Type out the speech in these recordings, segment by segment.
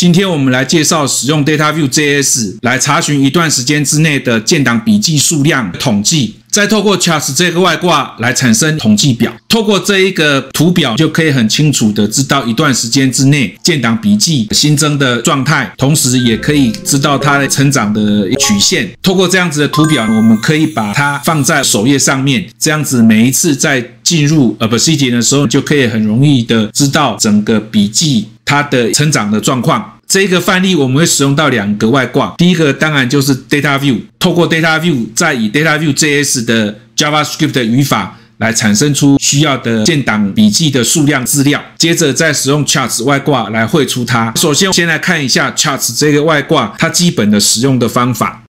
今天我们来介绍使用 DataView.js 来查询一段时间之内的建档笔记数量统计，再透过 Charts 这个外挂来产生统计表。透过这一个图表，就可以很清楚的知道一段时间之内建档笔记新增的状态，同时也可以知道它的成长的曲线。透过这样子的图表，我们可以把它放在首页上面，这样子每一次在进入 Obsidian 的时候，就可以很容易的知道整个笔记它的成长的状况。这个范例我们会使用到2个外挂，第一个当然就是 DataView， 透过 DataView 再以 DataView.js 的 JavaScript 的语法来产生出需要的建档笔记的数量资料，接着再使用 Charts 外挂来绘出它。首先先来看一下 Charts 这个外挂它基本的使用的方法。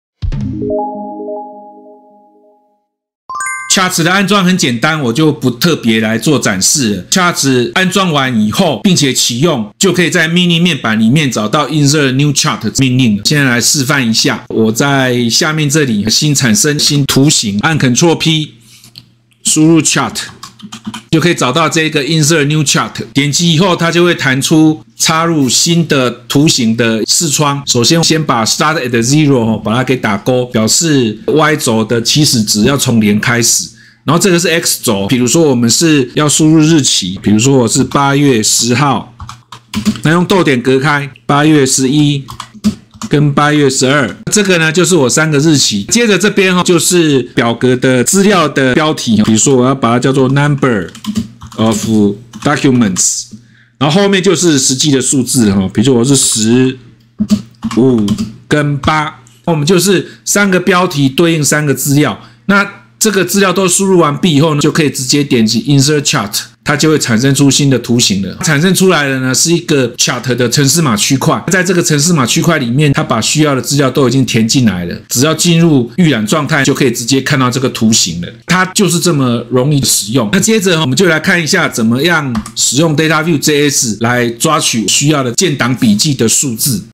Charts 的安装很简单，我就不特别来做展示了。Charts 安装完以后，并且启用，就可以在命令面板里面找到 Insert New Chart 命令了。现在来示范一下，我在下面这里新产生新图形，按 Ctrl P， 输入 Chart， 就可以找到这个 Insert New Chart。点击以后，它就会弹出插入新的图形的视窗。首先把 Start at 0 把它给打勾，表示 Y 轴的起始值要从0开始。然后这个是 X 轴，比如说我们是要输入日期，比如说我是8月10号，那用逗点隔开8月11跟8月12，这个呢就是我3个日期。接着这边就是表格的资料的标题，比如说我要把它叫做 Number of Documents， 然后后面就是实际的数字，比如说我是10、5跟8，我们就是3个标题对应3个资料。那这个资料都输入完毕以后呢，就可以直接点击 Insert Chart， 它就会产生出新的图形了。产生出来的呢是一个 Chart 的程式码区块，在这个程式码区块里面，它把需要的资料都已经填进来了，只要进入预览状态，就可以直接看到这个图形了。它就是这么容易使用。那接着我们就来看一下怎么样使用 DataView.js 来抓取需要的建档笔记的数字。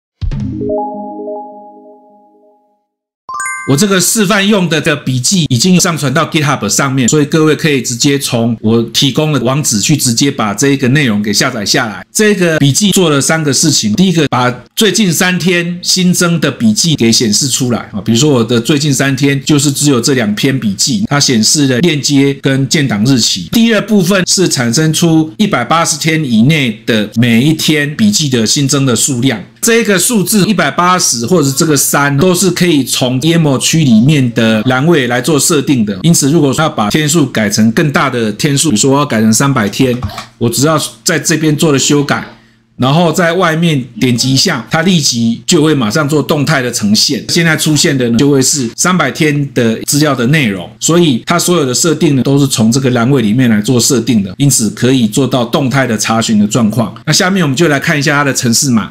我这个示范用的笔记已经上传到 GitHub 上面，所以各位可以直接从我提供的网址去直接把这个内容给下载下来。这个笔记做了3个事情，第一个把最近3天新增的笔记给显示出来，比如说我的最近3天就是只有这2篇笔记，它显示了链接跟建档日期。第二部分是产生出180天以内的每一天笔记的新增的数量。这个数字180或者是这个3都是可以从 YAML 区里面的栏位来做设定的。因此如果要把天数改成更大的天数，比如说我要改成300天，我只要在这边做了修改，然后在外面点击一下，它立即就会马上做动态的呈现。现在出现的呢就会是300天的资料的内容，所以它所有的设定呢都是从这个栏位里面来做设定的，因此可以做到动态的查询的状况。那下面我们就来看一下它的程式码。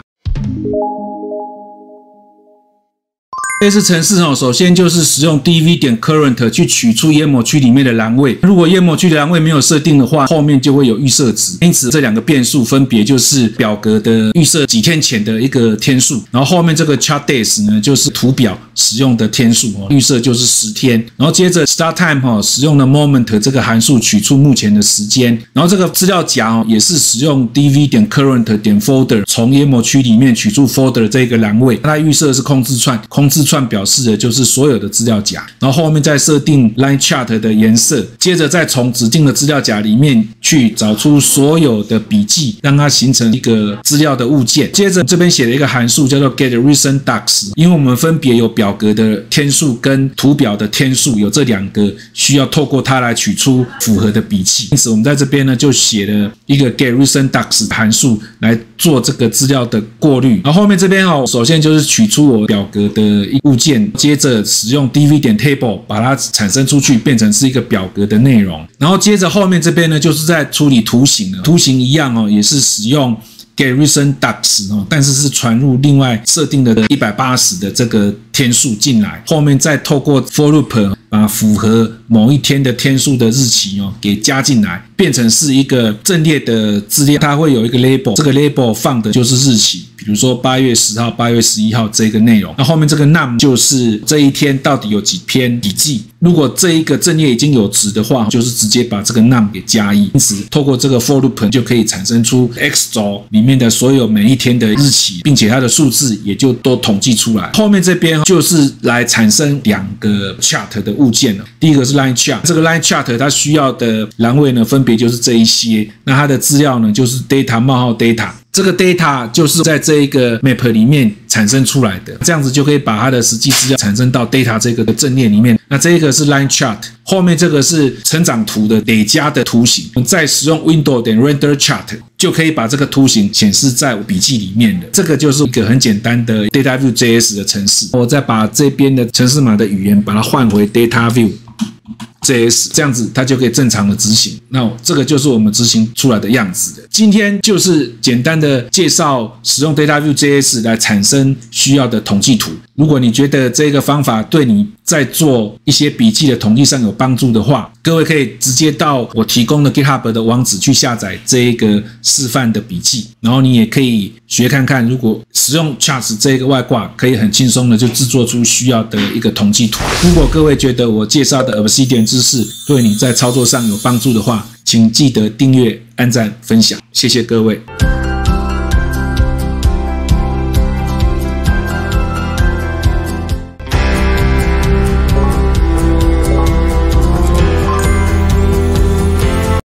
这次程式首先就是使用 dv.current 去取出 YAML 区里面的栏位。如果 YAML 区的栏位没有设定的话，后面就会有预设值。因此这2个变数分别就是表格的预设几天前的一个天数，然后后面这个 chart days 呢就是图表使用的天数，预设就是10天。然后接着 start time 使用的 moment 这个函数取出目前的时间。然后这个资料夹也是使用 dv.current.folder 从 YAML 区里面取出 folder 这个栏位，它预设是空字串，空字串表示的就是所有的资料夹，然后后面再设定 line chart 的颜色，接着再从指定的资料夹里面去找出所有的笔记，让它形成一个资料的物件。接着这边写了一个函数叫做 get recent docs， 因为我们分别有表格的天数跟图表的天数，有这2个需要透过它来取出符合的笔记，因此我们在这边呢就写了一个 get recent docs 函数来做这个资料的过滤。然后后面这边首先就是取出我表格的物件，接着使用 dv.table 把它产生出去，变成是一个表格的内容。然后接着后面这边呢就是在处理图形了，图形一样也是使用 get recent docs 但是是传入另外设定的180的这个天数进来，后面再透过 for loop 把符合某一天的天数的日期给加进来，变成是一个阵列的资料，它会有一个 label， 这个 label 放的就是日期，比如说8月10号、8月11号这个内容。那后面这个 num 就是这一天到底有几篇笔记。如果这一个阵列已经有值的话，就是直接把这个 num 给加1。因此，透过这个 for loop 就可以产生出 X 轴里面的所有每一天的日期，并且它的数字也就都统计出来。后面这边就是来产生2个 chart 的物件了。第一个是 line chart， 这个 line chart 它需要的栏位呢，分别就是这一些。那它的资料呢，就是 data 冒号 data。这个 data 就是在这一个 map 里面产生出来的，这样子就可以把它的实际资料产生到 data 这个阵列里面。那这一个是 line chart， 后面这个是成长图的累加的图形。再使用 window 点 render chart 就可以把这个图形显示在笔记里面的。这个就是一个很简单的 data view JS 的程式。我再把这边的程式码的语言把它换回 data view JS， 这样子它就可以正常的执行。那这个就是我们执行出来的样子的。今天就是简单的介绍使用 Data View JS 来产生需要的统计图。如果你觉得这个方法对你在做一些笔记的统计上有帮助的话，各位可以直接到我提供的 GitHub 的网址去下载这一个示范的笔记，然后你也可以学看看，如果使用 Charts 这个外挂，可以很轻松的就制作出需要的一个统计图。如果各位觉得我介绍的 Obsidian 知识对你在操作上有帮助的话，请记得订阅、按赞、分享，谢谢各位。